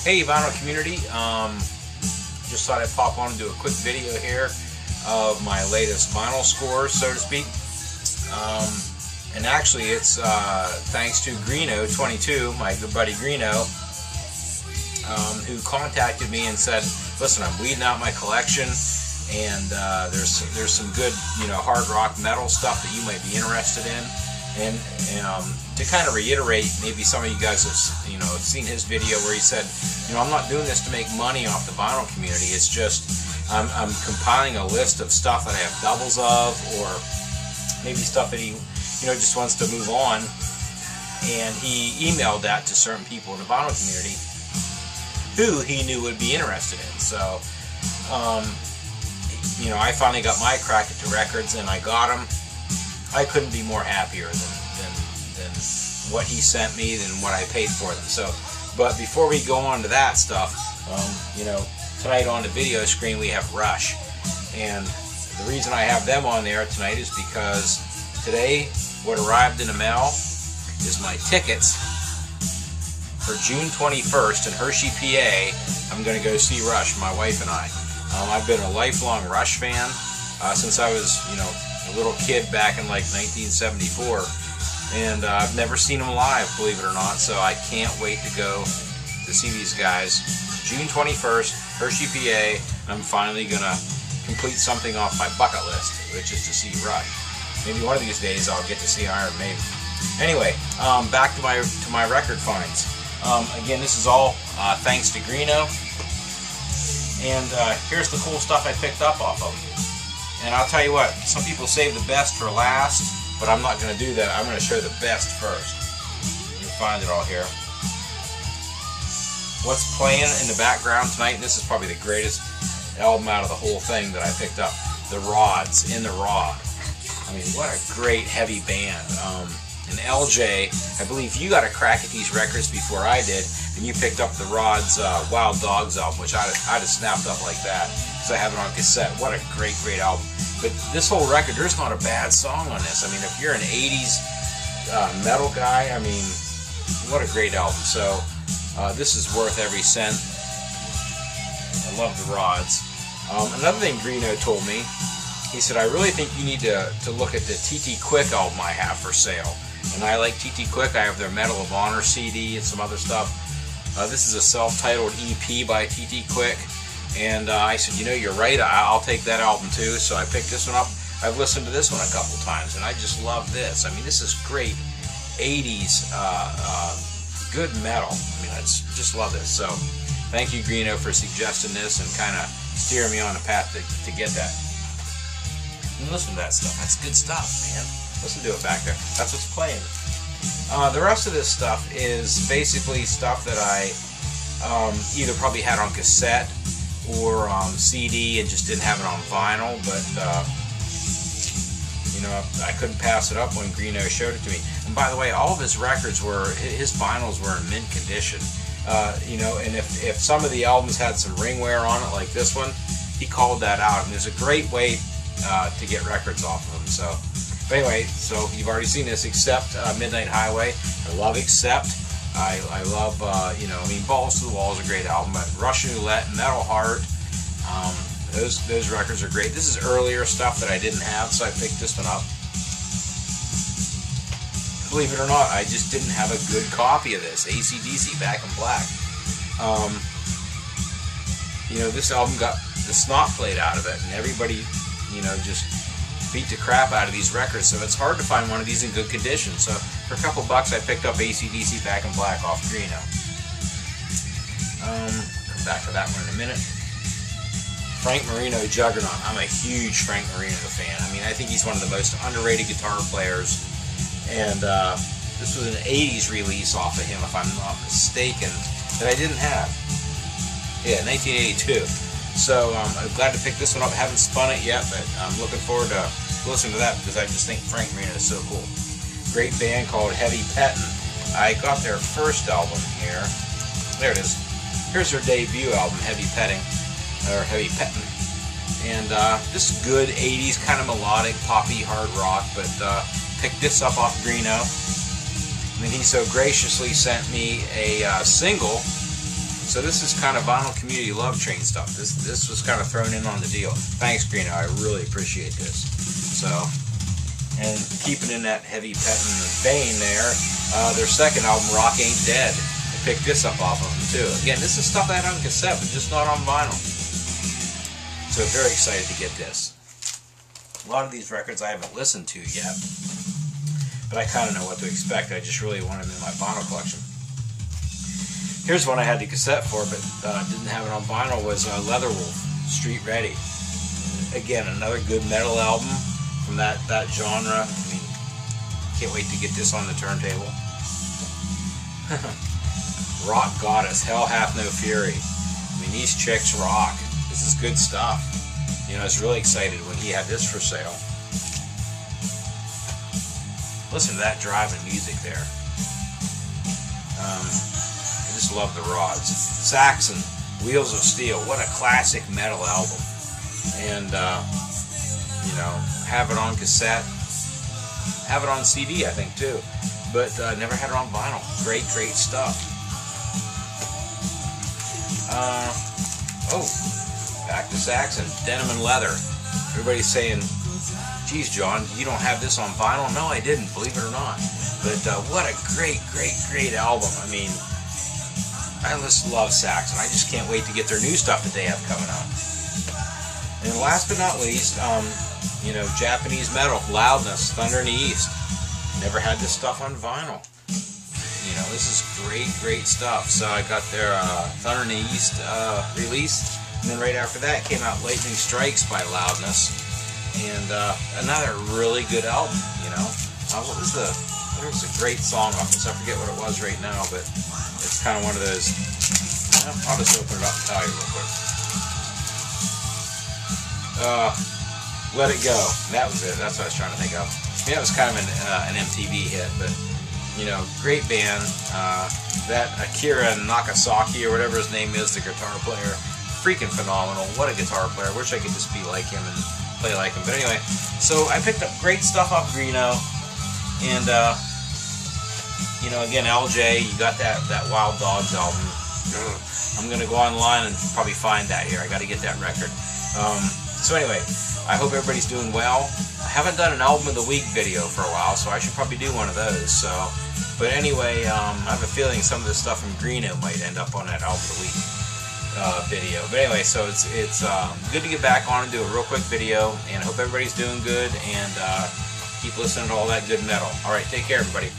Hey vinyl community, just thought I'd pop on and do a quick video here of my latest vinyl score, so to speak. And actually it's thanks to Greeno22, my good buddy Greeno, who contacted me and said, listen, I'm weeding out my collection and there's some good, hard rock metal stuff that you might be interested in. And to kind of reiterate, maybe some of you guys have seen his video where he said, I'm not doing this to make money off the vinyl community. It's just I'm compiling a list of stuff that I have doubles of, or maybe stuff that he just wants to move on. And he emailed that to certain people in the vinyl community who he knew would be interested in. So I finally got my crack at the records, and I got them. I couldn't be more happier than what he sent me, than what I paid for them. So, but before we go on to that stuff, tonight on the video screen we have Rush, and the reason I have them on there tonight is because today what arrived in the mail is my tickets for June 21st in Hershey, PA. I'm going to go see Rush, my wife and I. I've been a lifelong Rush fan since I was, a little kid back in like 1974, and I've never seen them live, believe it or not, so I can't wait to go to see these guys. June 21st, Hershey, PA. I'm finally gonna complete something off my bucket list, which is to see Rush. Maybe one of these days I'll get to see Iron Maiden. Anyway, back to my record finds. Again, this is all thanks to Greeno, and here's the cool stuff I picked up off of them. And I'll tell you what, some people save the best for last, but I'm not going to do that. I'm going to show the best first. You'll find it all here. What's playing in the background tonight, and this is probably the greatest album out of the whole thing that I picked up, The Rods, In the Rod. I mean, what a great heavy band. And LJ, I believe you got a crack at these records before I did, and you picked up The Rods' Wild Dogs album, which I'd have snapped up like that, because I have it on cassette. What a great album. But this whole record, there's not a bad song on this. I mean, if you're an 80s metal guy, I mean, what a great album. So this is worth every cent. I love The Rods. Another thing Greeno told me, he said, I really think you need to look at the TT Quick album I have for sale. And I like TT Quick. I have their Medal of Honor CD and some other stuff. This is a self-titled EP by TT Quick. And I said, you're right, I'll take that album too. So I picked this one up. I've listened to this one a couple times, and I just love this. I mean, this is great 80s good metal. I mean, I just love this. So thank you, Greeno, for suggesting this and kind of steering me on the path to get that. And listen to that stuff. That's good stuff, man. Listen to it back there. That's what's playing. The rest of this stuff is basically stuff that I either probably had on cassette or CD and just didn't have it on vinyl, but I couldn't pass it up when Greeno showed it to me. And by the way, all of his records his vinyls were in mint condition. And if some of the albums had some ring wear on it, like this one, he called that out. And there's a great way to get records off of them. So, but anyway, so you've already seen this, Accept, Midnight Highway. I love Accept. I love, Balls to the Wall is a great album, but Russian Roulette, Metal Heart, those records are great. This is earlier stuff that I didn't have, so I picked this one up. Believe it or not, I just didn't have a good copy of this, AC/DC, Back in Black. This album got the snot played out of it, and everybody, just beat the crap out of these records, so it's hard to find one of these in good condition. So for a couple bucks I picked up AC/DC Back in Black off Greeno. Come back to that one in a minute. Frank Marino, Juggernaut. I'm a huge Frank Marino fan. I mean, I think he's one of the most underrated guitar players, and this was an 80s release off of him, if I'm not mistaken, that I didn't have. Yeah, 1982. So I'm glad to pick this one up. I haven't spun it yet, but I'm looking forward to listening to that because I just think Frank Marino is so cool. Great band called Heavy Pettin'. I got their first album here. There it is. Here's their debut album, Heavy Pettin'. And this is good 80s, kind of melodic, poppy, hard rock, but picked this up off Greeno. And then he so graciously sent me a single. So this is kind of vinyl community love train stuff. This was kind of thrown in on the deal. Thanks, Greeno. I really appreciate this. So, and keeping in that heavy petting vein there, their second album, Rock Ain't Dead. I picked this up off of them too. Again, this is stuff I had on cassette, but just not on vinyl. So very excited to get this. A lot of these records I haven't listened to yet, but I kind of know what to expect. I just really want them in my vinyl collection. Here's one I had the cassette for, but didn't have it on vinyl, was Leatherwolf, Street Ready. Again, another good metal album from that genre. I mean, can't wait to get this on the turntable. Rock Goddess, Hell Hath No Fury. I mean, these chicks rock. This is good stuff. You know, I was really excited when he had this for sale. Listen to that driving music there. I just love the rods. Saxon, Wheels of Steel. What a classic metal album. And, you know, have it on cassette. Have it on CD, I think, too. But never had it on vinyl. Great, great stuff. Oh, back to Saxon. Denim and Leather. Everybody's saying, geez, John, you don't have this on vinyl? No, I didn't, believe it or not. But what a great, great, great album. I mean, I just love Saxon. I just can't wait to get their new stuff that they have coming out. And last but not least, you know, Japanese metal, Loudness, Thunder in the East. Never had this stuff on vinyl. You know, this is great, great stuff. So I got their Thunder in the East release, and then right after that came out Lightning Strikes by Loudness, and another really good album. You know, what was the? There's a great song off this. I forget what it was right now, but it's kind of one of those. I'll just open it up and tell you real quick. Let It Go. That was it. That's what I was trying to think of. I mean, that was kind of an MTV hit, but you know, great band. That Akira Nakasaki or whatever his name is, the guitar player, freaking phenomenal. What a guitar player. Wish I could just be like him and play like him. But anyway, so I picked up great stuff off Greeno, and you know, again, LJ, you got that Wild Dogs album. I'm gonna go online and probably find that here. I got to get that record. So anyway, I hope everybody's doing well. I haven't done an album of the week video for a while, so I should probably do one of those. So, but anyway, I have a feeling some of the stuff from Greeno might end up on that album of the week video. But anyway, so it's good to get back on and do a real quick video, and I hope everybody's doing good, and keep listening to all that good metal. All right, take care, everybody.